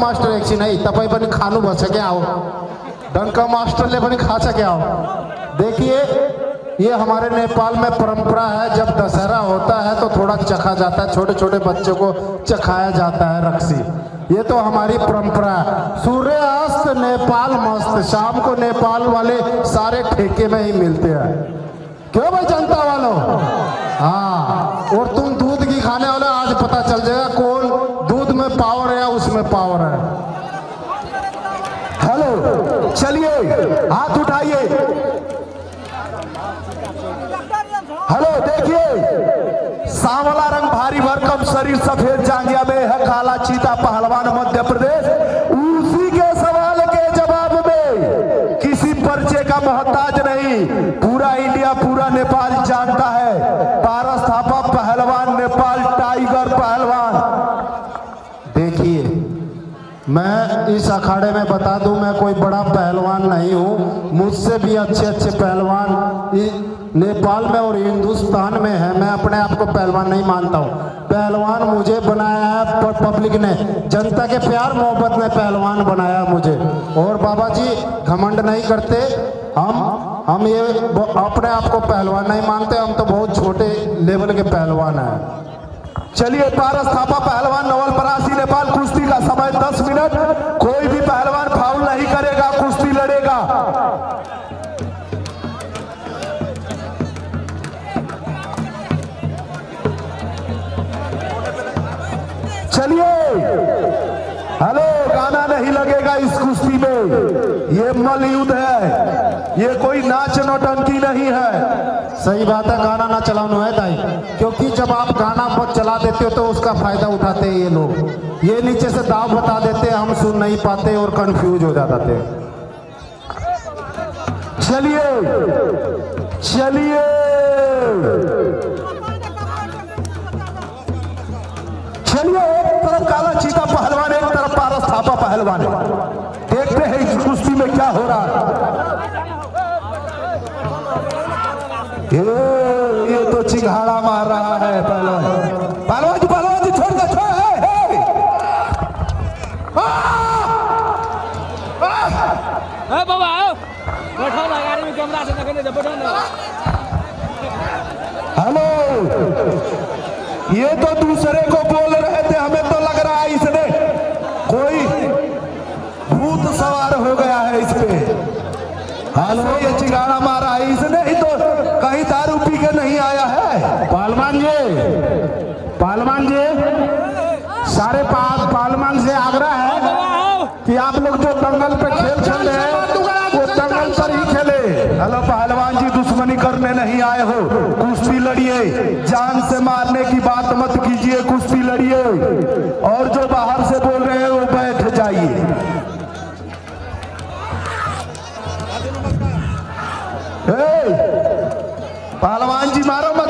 Master एक नहीं तपाई पनि खानु भछ क्या हो डंका मास्टरले पनि खा क्या हो। देखिए ये हमारे नेपाल में परंपरा है, जब दशहरा होता है तो थोड़ा चखा जाता है, छोटे छोटे बच्चों को चखाया जाता है रक्सी। ये तो हमारी परंपरा है। सूर्यास्त नेपाल मस्त, शाम को नेपाल वाले सारे ठेके में ही मिलते हैं। क्यों भाई जनता वालों? हाँ, और तुम दूध की खाने वाले, आज पता चल जाएगा कौन दूध में पावर है या उसमें पावर है। हेलो, चलिए हाथ उठाइए। हेलो, देखिए सांवला रंग भारी भरकम शरीर सफेद जांघिया में है काला चीता पहलवान मध्य प्रदेश। उसी के सवाल के जवाब में किसी पर्चे का मोहताज नहीं, पूरा इंडिया पूरा नेपाल जानता है। पारस थापा पहलवान, नेपाल टाइगर पहलवान। देखिए मैं इस अखाड़े में बता दूं, मैं कोई बड़ा पहलवान नहीं हूं, मुझसे भी अच्छे अच्छे पहलवान नेपाल में और हिंदुस्तान में है। मैं अपने आप को पहलवान नहीं मानता हूं। पहलवान मुझे बनाया है पब्लिक ने, जनता के प्यार मोहब्बत ने पहलवान बनाया मुझे। और बाबा जी घमंड नहीं करते, हम ये अपने आप को पहलवान नहीं मानते, हम तो बहुत छोटे लेवल के पहलवान हैं। चलिए, पारस थापा पहलवान नवलपरासी नेपाल। कुश्ती का समय 10 मिनट। कोई भी पहलवान फाउल नहीं करेगा, कुश्ती लड़ेगा। चलिए, हेलो, गाना नहीं लगेगा इस कुश्ती में। ये मल्ल युद्ध है, ये कोई नाच नौटंकी नहीं है। सही बात है, गाना ना चलाना है दाई, क्योंकि जब आप गाना पर चला देते हो तो उसका फायदा उठाते हैं ये लोग। ये नीचे से दाव बता देते हैं, हम सुन नहीं पाते और कंफ्यूज हो जाते हैं। चलिए चलिए चलिए, एक तरफ काला चीता पहलवान, एक तरफ पारस थापा पहलवान है। देखते हैं इस कुश्ती में क्या हो रहा है। ये तो चिंगाड़ा मार रहा है पहलवान। पहलवान जी छोड़ दे, छोड़। बाबा आओ, बैठो ना गाड़ी में, कैमरा से देखने दे, बैठो ना। हेलो, ये तो दूसरे को बोल रहे थे, हमें तो लग रहा है इसने कोई भूत सवार हो गया है इस पे। हेलो, ये चिंगाड़ा मारा है इसने ही, तो कहीं दारू पी के नहीं आया है। पहलवान जी सारे पहलवान से आग्रह है कि आप लोग जो दंगल पे खेल खेल रहे हैं वो दंगल पर ही खेले। हेलो पहलवान जी, दुश्मनी करने नहीं आए हो, कुश्ती लड़िए। जान से मारने की बात मत कीजिए, कुश्ती लड़िए। और जो बाहर से बोल रहे हैं वो बैठ जाइए। पहलवान जी मारो मत।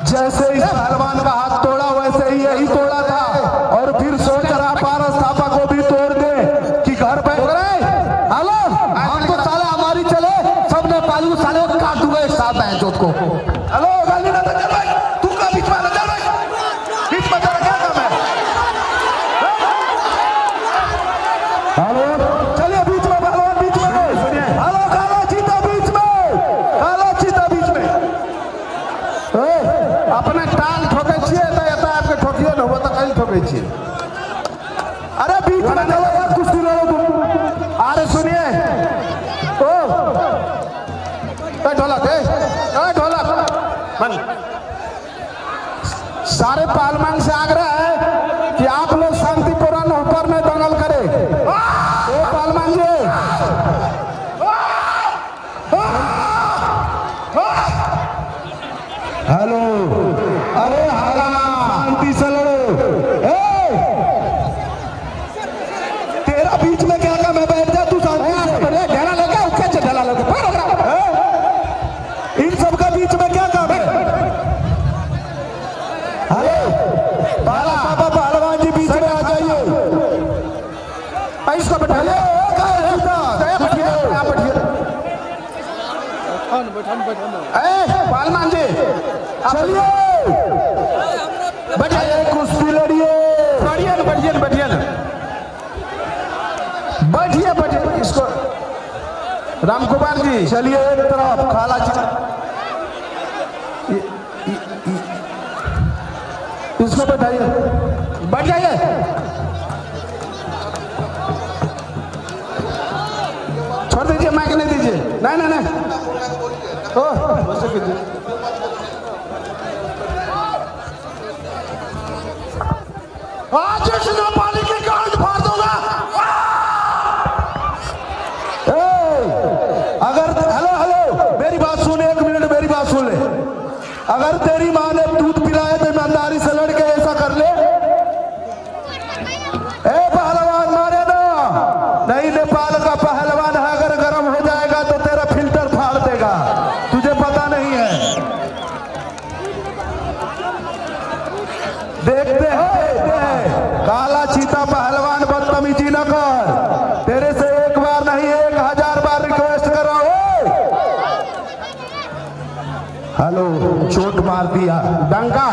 जैसे इस पहलवान का हाथ तोड़ा वैसे ही यही तोड़ा था, और फिर सोच रहा पारस थापा को भी तोड़ दे कि घर पे। हेलो, हम तो साले हमारी चले, सब नेपाली साले को काट दूंगा एक साथ है जोत को। हेलो, गाली ना चल भाई, तू का बीच में ना चल भाई, बीच में तेरा क्या काम है? हेलो, चलिए बीच में पहलवान, बीच में। हेलो, काला चीता बीच में, काला चीता बीच में। अपने टाल ठोके छिए तो आपके ठोकियो न हो तो कहीं ठोके छिए। अरे बीच में चलो यार, कुश्ती लड़ो तुम। अरे सुनिए, ढोलक सारे पहलवान से आग्रह है कि आप लोग शांतिपूर्ण ऊपर में दंगल करें। पहलवान जी, हेलो, अरे शांति से लड़ो। तेरा बीच में क्या काम है? बैठ जा तू शांति से। ढेला लेके ढेला लेके पालमान जी चलिए बैठिए, कुश्ती लड़िए। बैठिए ना, बैठिए ना, बैठिए ना, बैठिए बैठिए। इसको रामकुमार जी चलिए एक तरफ खाला जी, इसको बैठाइए, बैठ जाइए। छोड़ दीजिए, माइक नहीं दीजिए। नहीं नहीं नहीं, वैसे कीजिए। आज इस नेपाली की गांड फाड़ दूंगा। अगर हेलो हेलो मेरी बात सुन, एक मिनट मेरी बात सुन ले। अगर तेरी माँ ने दूध पिलाया तो ईमानदारी से लड़के ऐसा कर ले। ए पहलवान मारे ना, नहीं नेपाल का पहलवान है, अगर गर्म हो जाएगा तो तेरा फिल्टर फाड़ देगा, तुझे पता नहीं है। देखते हैं काला चीता पहलवान, बदतमीजी न कर। तेरे से एक बार नहीं 1000 बार रिक्वेस्ट कर रहा हूं। हेलो, चोट मार दिया डंका।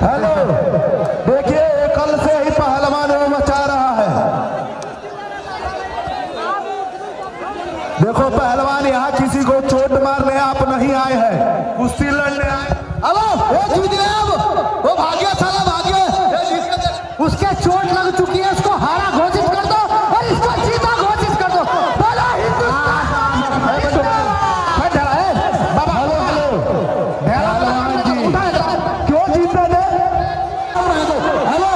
हेलो, देखिए कल से ही पहलवान वो मचा रहा है। देखो पहलवान, यहाँ किसी को चोट मारने आप नहीं आए हैं, कुश्ती लड़ने आए। हेलो, वो जीत गया, अब वो भाग गया, साला भाग गया। उसके चोट लग चुकी है, उसको हारा घोषित कर दो और इसको जीता घोषित कर दो। बोलो हिंदुस्तान। बाबा हेलो हेलो, पहलवान जी क्यों जीता दे? हेलो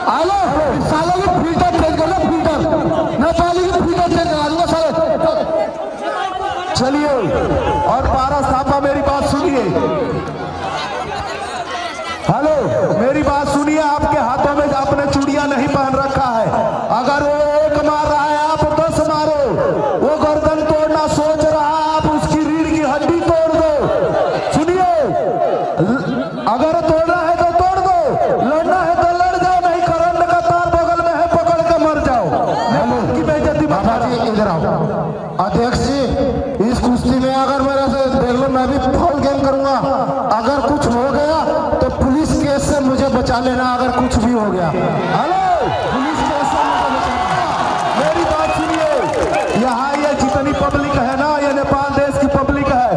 हेलो, सालों की फिल्टर चेंज कर लो, फिल्टर नेपाली की फिल्टर चेंज करा दूंगा साले। चलिए, और पारस थापा मेरी बात सुनिए। हेलो, मेरी बात सुनिए, आपके हाथों में आपने चूड़ियां नहीं पहन रखा है। अगर वो एक मार रहा है आप 10 मारो। वो गर्दन तोड़ना सोच रहा है, आप उसकी रीढ़ की हड्डी तोड़ दो। सुनिए, अगर तोड़ना है तो तोड़ दो, लड़ना है तो लड़ जाओ, नहीं करंट का तार बगल में है, पकड़ के मर जाओ। की बेइज्जती मत बाबा जी करो। इधर आओ। अध्यक्ष जी, इस कुश्ती में अगर मेरे से देख लो, मैं भी फाउल गेम करूंगा। अगर कुछ हो गया तो पुलिस केस से मुझे बचा लेना, अगर कुछ भी हो गया। हेलो, पुलिस केस से मुझे बचा लेना। मेरी बात सुनिए, यहाँ ये जितनी पब्लिक है ना, ये नेपाल देश की पब्लिक है।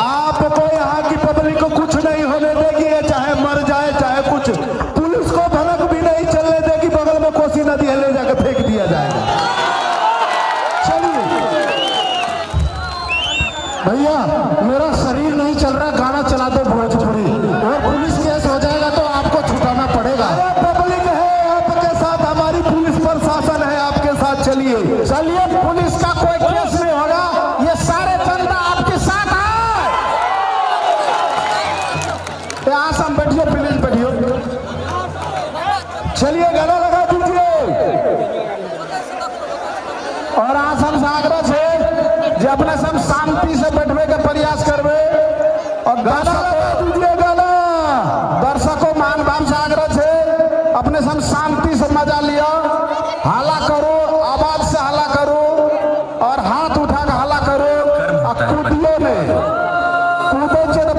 आपको यहाँ की पब्लिक को कुछ नहीं होने देगी, ये चाहे मर जाए चाहे कुछ, पुलिस को भनक भी नहीं चलने देगी। बगल में कोसी नदी है, ले जाकर फेंक दिया जाएगा। चलिए भैया, मेरा शरीर नहीं चल रहा, गाना चला दो भोजपुरी, और पुलिस केस हो जाएगा तो आपको छुटाना पड़ेगा। पब्लिक है आपके साथ, हमारी पुलिस प्रशासन है आपके साथ। चलिए चलिए, पुलिस का कोई केस नहीं होगा, ये सारे जनता आपके साथ है। यहाँ से हम बैठिए, प्लीज बैठिए। चलिए, गाना लगा दीजिए। और आज हम आग्रह से जे अपने सब शांति से बैठने के प्रयास करवे, और गाना लगा दीजिए, गाना। दर्शकों मान भाव से आग्रह से अपने सब शांति से मजा लिया। हाला करो, आवाज से हाला करो, और हाथ उठा के हाला करो, और कूदियो में, कूदे से तो